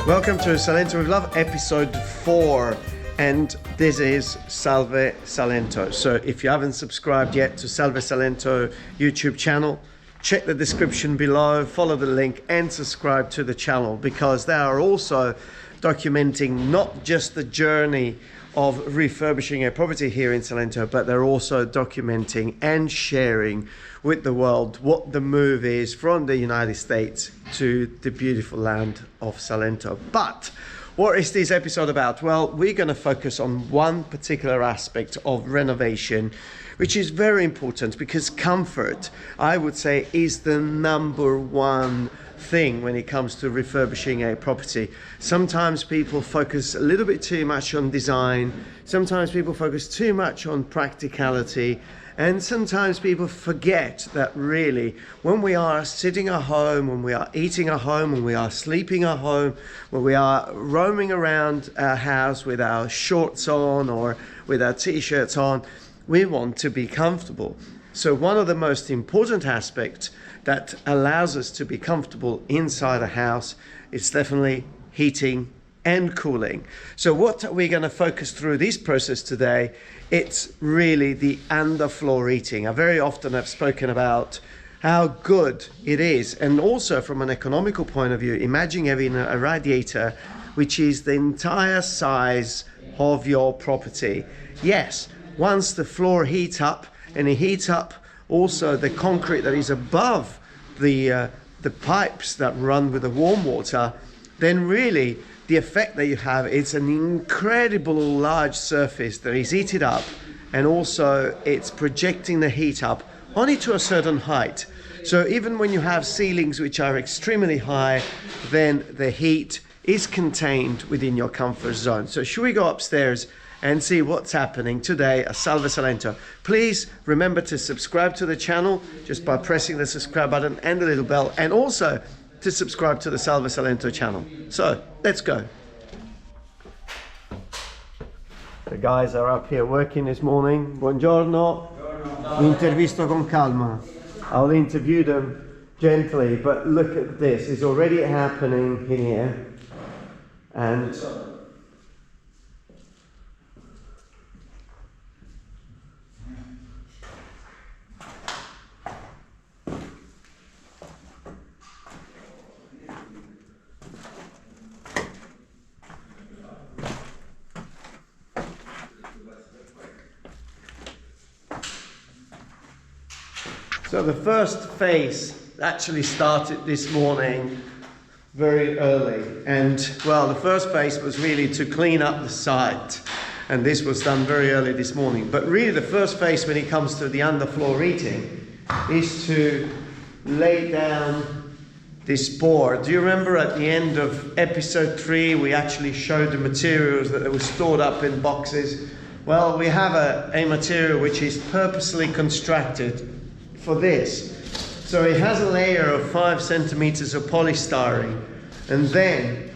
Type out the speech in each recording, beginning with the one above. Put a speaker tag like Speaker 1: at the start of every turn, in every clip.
Speaker 1: Welcome to Salento with Love, episode 4, and this is Salve Salento. So if you haven't subscribed yet to Salve Salento YouTube channel, check the description below, follow the link and subscribe to the channel, because they are also documenting not just the journey of refurbishing a property here in Salento, but they're also documenting and sharing with the world what the move is from the United States to the beautiful land of Salento. But what is this episode about? Well, we're going to focus on one particular aspect of renovation, which is very important, because comfort, I would say, is the number one thing when it comes to refurbishing a property. Sometimes people focus a little bit too much on design, sometimes people focus too much on practicality, and sometimes people forget that really when we are sitting at home, when we are eating at home, when we are sleeping at home, when we are roaming around our house with our shorts on or with our t-shirts on, we want to be comfortable. So one of the most important aspects that allows us to be comfortable inside a house is definitely heating and cooling. So what we're going to focus through this process today, it's really the underfloor heating. I very often have spoken about how good it is, and also from an economical point of view, imagine having a radiator which is the entire size of your property. Yes, once the floor heats up, and it heats up also the concrete that is above the pipes that run with the warm water, then really the effect that you have is an incredible large surface that is heated up, and also it's projecting the heat up only to a certain height. So even when you have ceilings which are extremely high, then the heat is contained within your comfort zone. So should we go upstairs and see what's happening today at Salve Salento? Please remember to subscribe to the channel just by pressing the subscribe button and the little bell, and also to subscribe to the Salve Salento channel. So let's go. The guys are up here working this morning. Buongiorno. Vi intervisto con calma. I'll interview them gently, but look at this. It's already happening in here. And so the first phase actually started this morning very early, and well, the first phase was really to clean up the site, and this was done very early this morning. But really the first phase when it comes to the underfloor heating is to lay down this board. Do you remember at the end of episode 3 we actually showed the materials that were stored up in boxes? Well, we have a material which is purposely constructed for this. So it has a layer of 5 centimeters of polystyrene, and then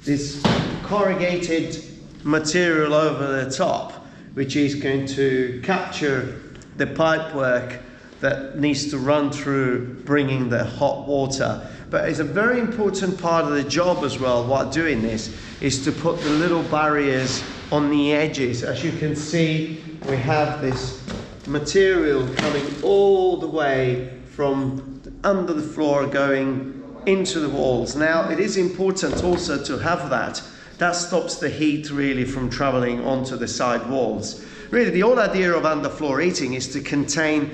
Speaker 1: this corrugated material over the top, which is going to capture the pipework that needs to run through bringing the hot water. But it's a very important part of the job as well, while doing this, is to put the little barriers on the edges. As you can see, we have this material coming all the way from under the floor going into the walls. Now it is important also to have that. That stops the heat really from traveling onto the side walls. Really the whole idea of underfloor heating is to contain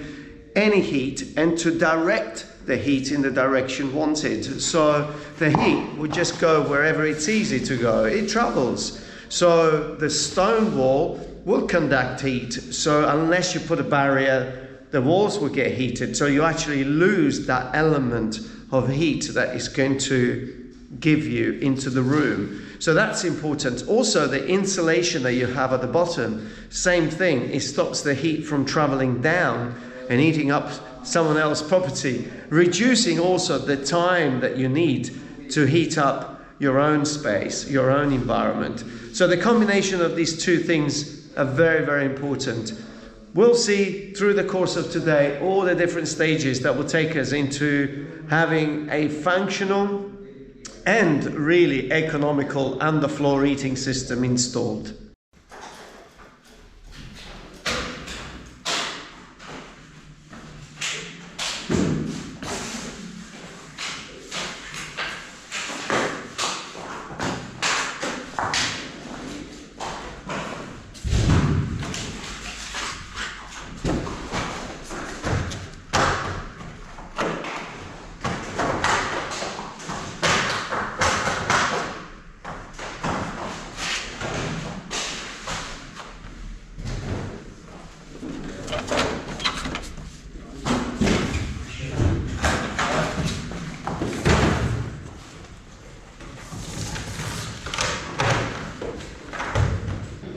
Speaker 1: any heat and to direct the heat in the direction wanted. So the heat would just go wherever it's easy to go. It travels. So the stone wall will conduct heat, so unless you put a barrier, the walls will get heated, so you actually lose that element of heat that is going to give you into the room. So that's important. Also the insulation that you have at the bottom, same thing, it stops the heat from traveling down and heating up someone else's property, reducing also the time that you need to heat up your own space, your own environment. So the combination of these two things are very, very important. We'll see through the course of today all the different stages that will take us into having a functional and really economical underfloor heating system installed.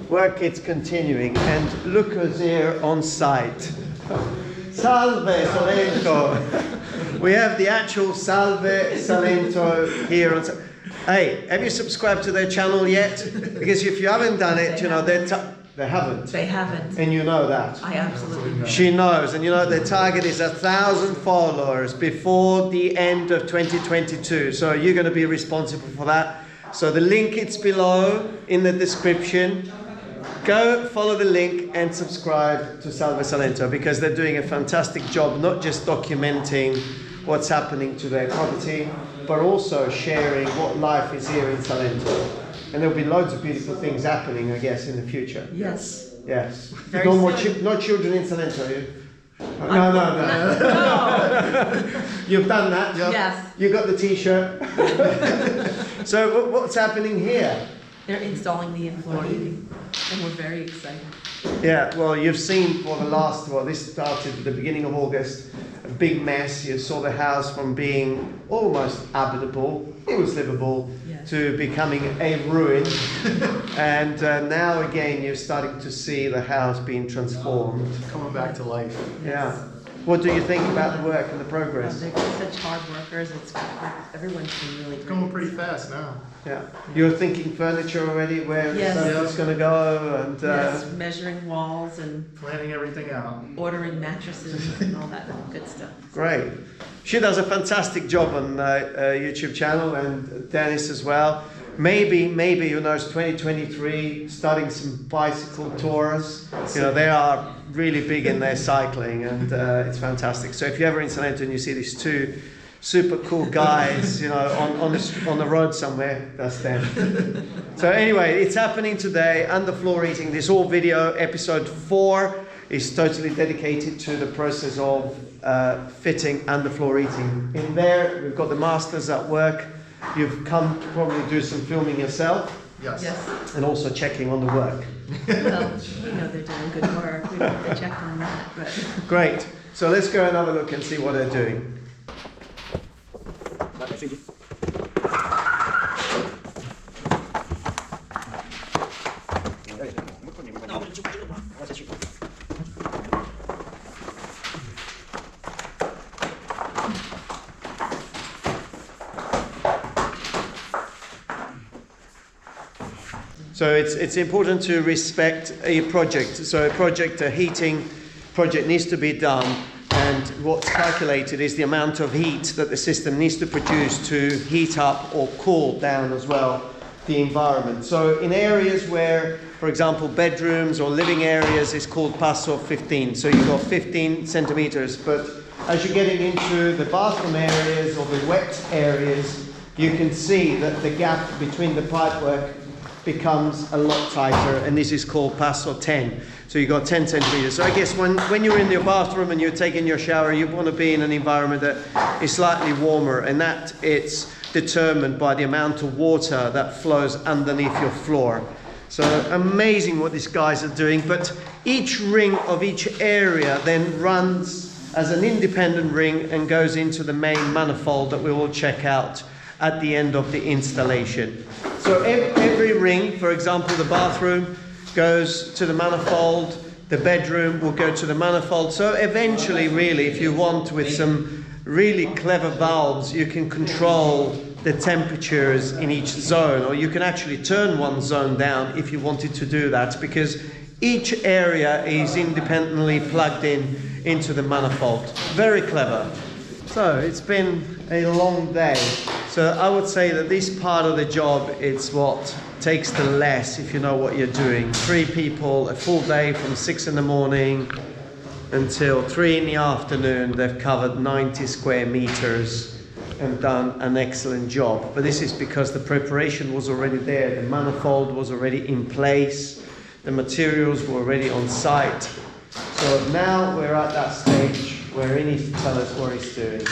Speaker 1: Work is continuing, and look who's here on site. Salve Salento! We have the actual Salve Salento here on site. Hey, have you subscribed to their channel yet? Because if you haven't done it, you know, they haven't.
Speaker 2: They haven't.
Speaker 1: And you know that.
Speaker 2: I absolutely know.
Speaker 1: She knows, and you know their target is 1,000 followers before the end of 2022. So you're going to be responsible for that. So the link is below in the description. Go follow the link and subscribe to Salve Salento, because they're doing a fantastic job, not just documenting what's happening to their property, but also sharing what life is here in Salento. And there'll be loads of beautiful things happening, I guess, in the future.
Speaker 2: Yes.
Speaker 1: Yes.
Speaker 2: Very
Speaker 1: No more
Speaker 2: soon.
Speaker 1: no children in Salento, you? No.
Speaker 2: No.
Speaker 1: You've done that.
Speaker 2: Yes.
Speaker 1: You got the T-shirt. So what's happening here?
Speaker 2: They're installing the in-floor heating, and we're very excited.
Speaker 1: Yeah, well, you've seen for the last, this started at the beginning of August, a big mess. You saw the house from being almost habitable, it was livable,
Speaker 2: Yes.
Speaker 1: to becoming a ruin. And now again, you're starting to see the house being transformed.
Speaker 3: Coming back to life.
Speaker 1: Yeah. What do you think about the work and the progress?
Speaker 2: They're such hard workers. Everyone's been really
Speaker 3: It's
Speaker 2: great.
Speaker 3: going pretty fast now.
Speaker 1: Yeah. You're thinking furniture already, where
Speaker 2: Yes.
Speaker 1: the sofa's going to go, and
Speaker 2: Yes, measuring walls and
Speaker 3: Planning everything out.
Speaker 2: ordering mattresses and all that good stuff.
Speaker 1: great. She does a fantastic job on YouTube channel, and Dennis as well. Maybe, who knows, 2023, starting some bicycle tours. You know, they are really big in their cycling, and it's fantastic. So if you're ever in Salento and you see these two super cool guys, you know, on the road somewhere, that's them. So anyway, it's happening today, underfloor heating. This whole video, episode 4, is totally dedicated to the process of fitting underfloor heating. In there, we've got the masters at work. You've come to probably do some filming yourself,
Speaker 3: Yes.
Speaker 2: Yes.
Speaker 1: and also checking on the work.
Speaker 2: Well, we know they're doing good work. We don't have to check on that, but
Speaker 1: Great. So let's go and have a look and see what they're doing. So it's important to respect a project. So a heating project needs to be done, and what's calculated is the amount of heat that the system needs to produce to heat up or cool down as well the environment. So in areas where, for example, bedrooms or living areas, is called passo 15. So you've got 15 centimeters, but as you're getting into the bathroom areas or the wet areas, you can see that the gap between the pipework becomes a lot tighter, and this is called passo 10. So you've got 10 centimeters. So I guess when you're in your bathroom and you're taking your shower, you want to be in an environment that is slightly warmer, and that it's determined by the amount of water that flows underneath your floor. So amazing what these guys are doing, but each ring of each area then runs as an independent ring and goes into the main manifold that we will check out at the end of the installation. So every ring, for example, the bathroom goes to the manifold, the bedroom will go to the manifold. So eventually, really, if you want, with some really clever valves, you can control the temperatures in each zone, or you can actually turn one zone down if you wanted to do that, because each area is independently plugged into the manifold. Very clever. So it's been a long day. So So I would say that this part of the job, it's what takes the less if you know what you're doing. 3 people, a full day from 6 in the morning until 3 in the afternoon. They've covered 90 square meters and done an excellent job. But this is because the preparation was already there. The manifold was already in place. The materials were already on site. So now we're at that stage where he needs to tell us what he's doing.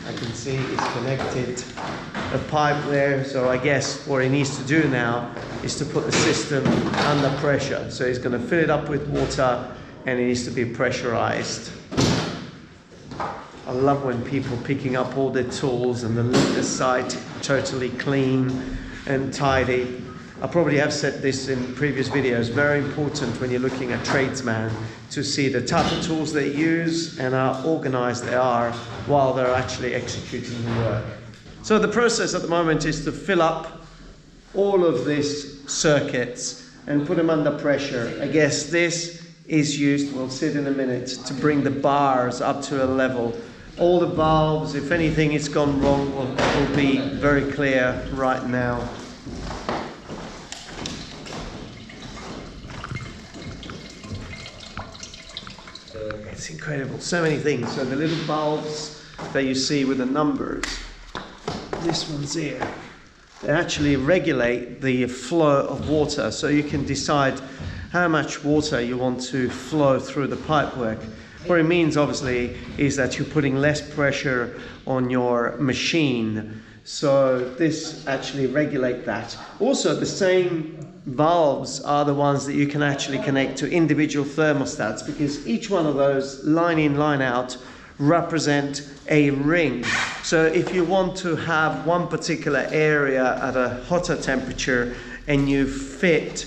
Speaker 1: I can see it's connected a pipe there, so I guess what he needs to do now is to put the system under pressure. So he's going to fill it up with water and it needs to be pressurized. I love when people picking up all their tools and the site totally clean and tidy. I probably have said this in previous videos, very important when you're looking at tradesmen to see the type of tools they use and how organized they are while they're actually executing the work. So the process at the moment is to fill up all of these circuits and put them under pressure. I guess this is used, we'll see it in a minute, to bring the bars up to a level. All the valves, if anything has gone wrong, will be very clear right now. It's incredible, so many things. So the little valves that you see with the numbers, this one's here, they actually regulate the flow of water, so you can decide how much water you want to flow through the pipework. What it means obviously is that you're putting less pressure on your machine, so this actually regulates that. Also the same valves are the ones that you can actually connect to individual thermostats, because each one of those line in, line out represent a ring. So if you want to have one particular area at a hotter temperature and you fit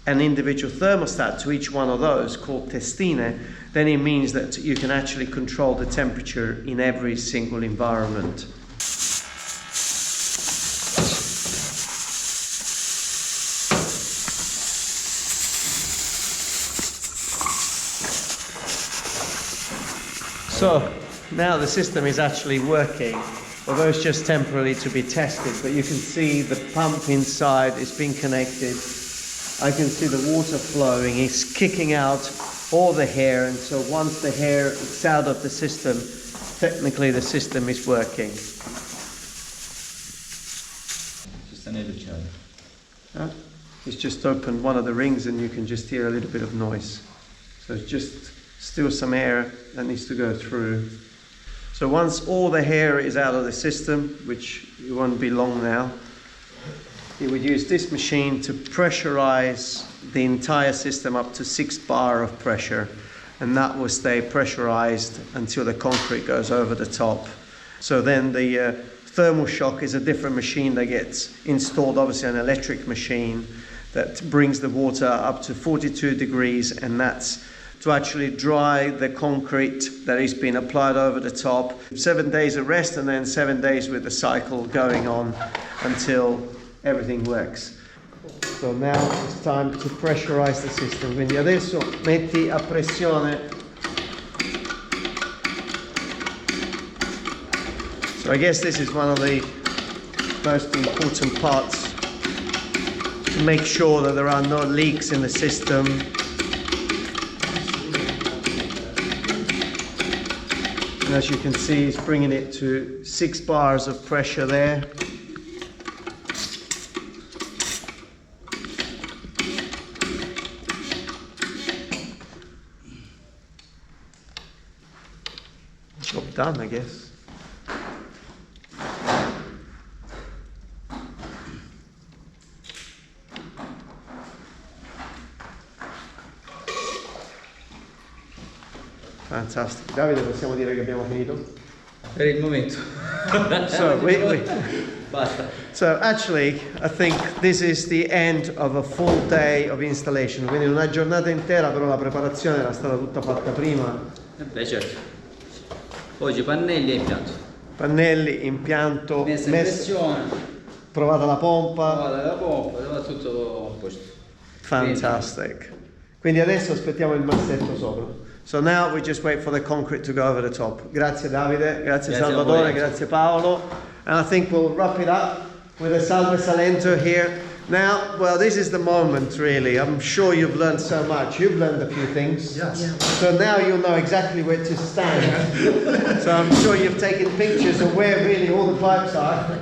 Speaker 1: an individual thermostat to each one of those called testine, then it means that you can actually control the temperature in every single environment. So now the system is actually working, although it's just temporarily to be tested, but you can see the pump inside is being connected. I can see the water flowing, it's kicking out all the hair, and so once the hair is out of the system, technically the system is working. He's just opened one of the rings and you can just hear a little bit of noise. So it's just still some air that needs to go through. So once all the hair is out of the system, which it won't be long now, he would use this machine to pressurize the entire system up to 6 bar of pressure, and that will stay pressurized until the concrete goes over the top. So then the thermal shock is a different machine that gets installed, obviously an electric machine that brings the water up to 42 degrees, and that's to actually dry the concrete that is being applied over the top. 7 days of rest and then 7 days with the cycle going on until everything works. So now it's time to pressurize the system. Quindi adesso metti a pressione. So I guess this is one of the most important parts, to make sure that there are no leaks in the system. And as you can see, it's bringing it to 6 bars of pressure there. Job done, I guess. Fantastic. Davide, possiamo dire che abbiamo finito?
Speaker 4: Per il momento. Basta.
Speaker 1: So actually, I think this is the end of a full day of installation. Quindi una giornata intera, però la preparazione era stata tutta fatta prima.
Speaker 4: Beh, certo. Oggi pannelli e impianto.
Speaker 1: Pannelli, impianto,
Speaker 4: Messa in pressione.
Speaker 1: provata la pompa.
Speaker 4: Provata la pompa, va tutto a posto.
Speaker 1: Fantastic. Quindi adesso aspettiamo il massetto sopra. So now we just wait for the concrete to go over the top. Grazie Davide, grazie Salvatore, grazie Paolo. And I think we'll wrap it up with a Salve Salento here. Now, well, this is the moment really. I'm sure you've learned so much. You've learned a few things.
Speaker 3: Yes.
Speaker 2: Yeah.
Speaker 1: So now you'll know exactly where to stand. So I'm sure you've taken pictures of where really all the pipes are.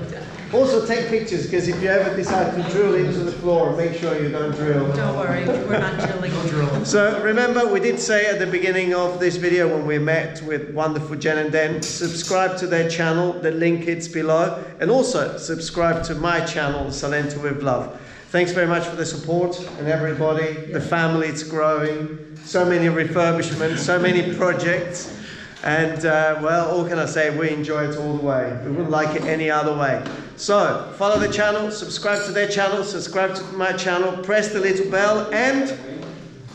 Speaker 1: Also take pictures, because if you ever decide to drill into the floor, make sure you don't drill.
Speaker 2: Don't worry, we're not drilling.
Speaker 3: No drilling.
Speaker 1: So remember, we did say at the beginning of this video when we met with wonderful Jen and Dan, subscribe to their channel, the link is below, and also subscribe to my channel, Salento with Love. Thanks very much for the support and everybody, the family, it's growing, so many refurbishments, so many projects, and well, all can I say, we enjoy it all the way. We wouldn't like it any other way. So follow the channel, subscribe to their channel, subscribe to my channel, press the little bell, and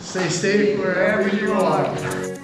Speaker 3: Stay safe wherever you are.